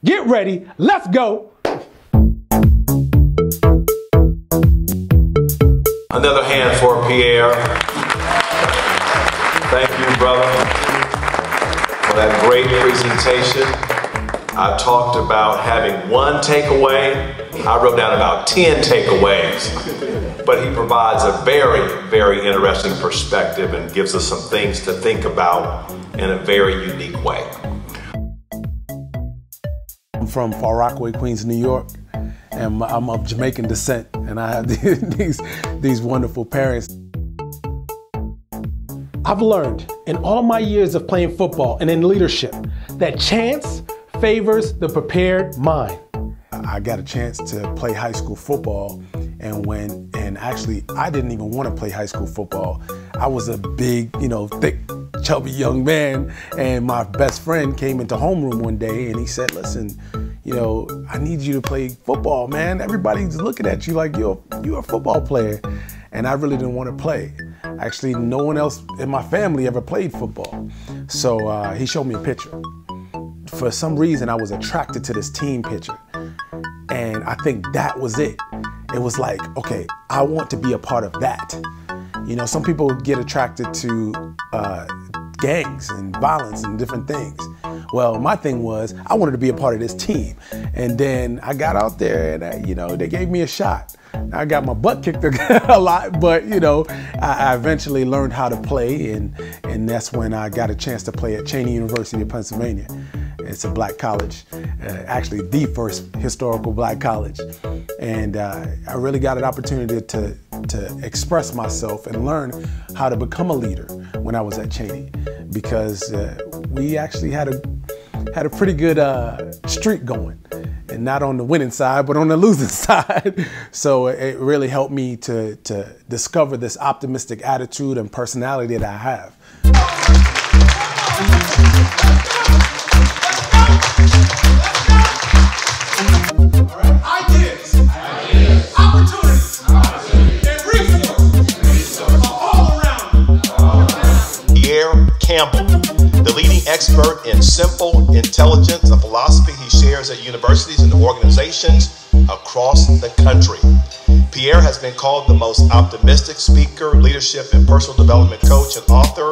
Get ready. Let's go. Another hand for Pierre. Thank you, brother, for that great presentation. I talked about having one takeaway. I wrote down about 10 takeaways. But he provides a very, very interesting perspective and gives us some things to think about in a very unique way. I'm from Far Rockaway, Queens, New York, and I'm of Jamaican descent, and I have these wonderful parents. I've learned in all my years of playing football and in leadership that chance favors the prepared mind. I got a chance to play high school football, and actually I didn't even want to play high school football. I was a big, thick, chubby young man, and my best friend came into homeroom one day and he said, listen, I need you to play football, man. Everybody's looking at you like you're a football player. And I really didn't want to play. Actually, no one else in my family ever played football. So he showed me a picture. For some reason, I was attracted to this team picture. And I think that was it. It was like, okay, I want to be a part of that. Some people get attracted to gangs and violence and different things. Well, my thing was, I wanted to be a part of this team. And then I got out there and, they gave me a shot. I got my butt kicked a lot, but I eventually learned how to play, and that's when I got a chance to play at Cheney University of Pennsylvania. It's a black college, actually the first historical black college. And I really got an opportunity to express myself and learn how to become a leader when I was at Cheney, because we actually had a pretty good streak going. And not on the winning side, but on the losing side. So it really helped me to discover this optimistic attitude and personality that I have. Ideas, opportunities, and resources are all around. Pierre Campbell, the leading expert in simple intelligence, a philosophy he shares at universities and organizations across the country. Pierre has been called the most optimistic speaker, leadership, and personal development coach and author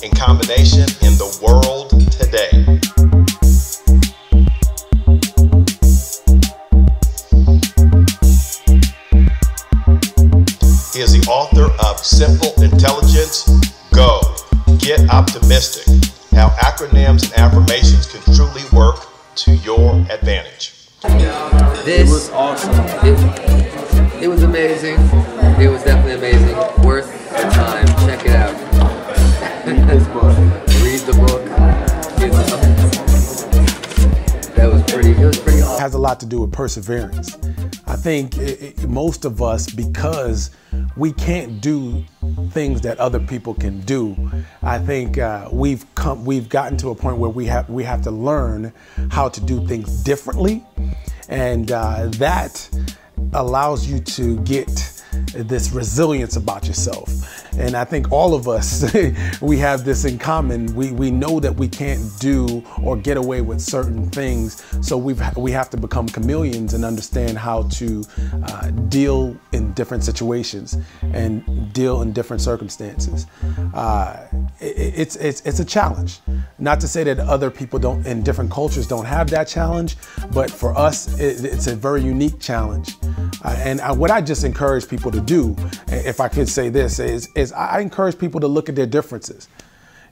in combination in the world today. He is the author of Simple Intelligence, Go, Get Optimistic, How Acronyms and Affirmations Can Truly Work to Your Advantage. It was awesome. It was amazing. It was definitely amazing. Worth the time. Check it out. This book. Read the book. It was pretty awesome. It has a lot to do with perseverance. I think most of us, because we can't do things that other people can do, I think we've gotten to a point where we have to learn how to do things differently, and that allows you to get this resilience about yourself. And I think all of us, we have this in common. We know that we can't do or get away with certain things, so we have to become chameleons and understand how to deal in different situations and deal in different circumstances. It's a challenge. Not to say that other people in different cultures don't have that challenge, but for us, it's a very unique challenge. And what I just encourage people to do, if I could say this, is I encourage people to look at their differences,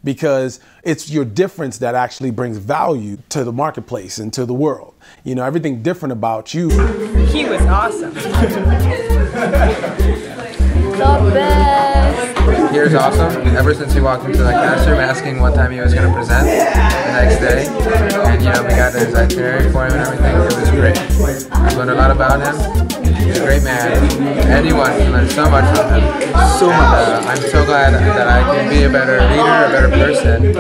because it's your difference that actually brings value to the marketplace and to the world. Everything different about you. He was awesome. The best. Pierre's awesome. Ever since he walked into the classroom asking what time he was going to present the next day, and we got his itinerary for him and everything, it was great. I learned a lot about him. He's a great man. Anyone can learn so much from him. So much. I'm so glad that I can be a better leader, a better person,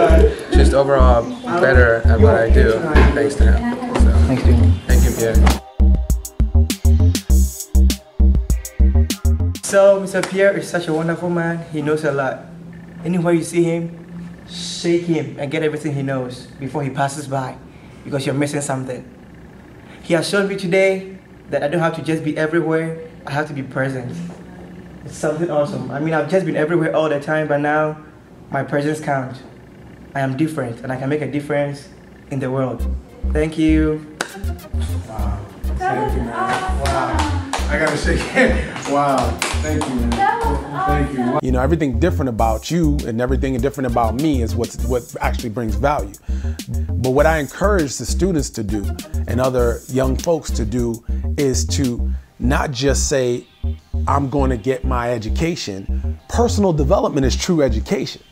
just overall better at what I do, thanks to him. So, thank you, Pierre. So, Mr. Pierre is such a wonderful man. He knows a lot. Anywhere you see him, shake him and get everything he knows before he passes by, because you're missing something. He has shown me today that I don't have to just be everywhere, I have to be present. It's something awesome. I mean, I've just been everywhere all the time, but now my presence counts. I am different, and I can make a difference in the world. Thank you. Wow. Thank you, man. Wow. I gotta shake hands. Wow. Thank you, man. Thank you. You know, everything different about you and everything different about me is what actually brings value. But what I encourage the students to do and other young folks to do is to not just say, I'm going to get my education. Personal development is true education.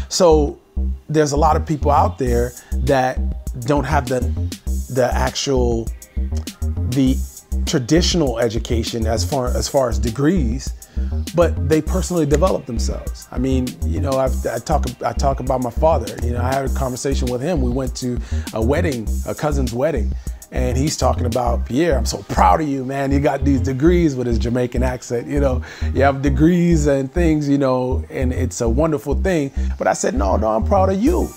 So there's a lot of people out there that don't have the traditional education as far as degrees, but they personally develop themselves. I mean, you know, I talk about my father. You know, I had a conversation with him. We went to a wedding, a cousin's wedding, and he's talking about, Pierre, I'm so proud of you, man. You got these degrees, with his Jamaican accent, you know, you have degrees and things, you know, and it's a wonderful thing. But I said, no, I'm proud of you,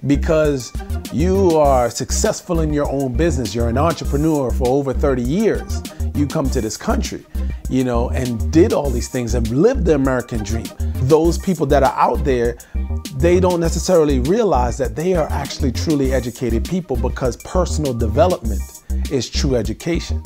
because you are successful in your own business. You're an entrepreneur for over 30 years. You come to this country, you know, and did all these things and lived the American dream. Those people that are out there, they don't necessarily realize that they are actually truly educated people, because personal development is true education.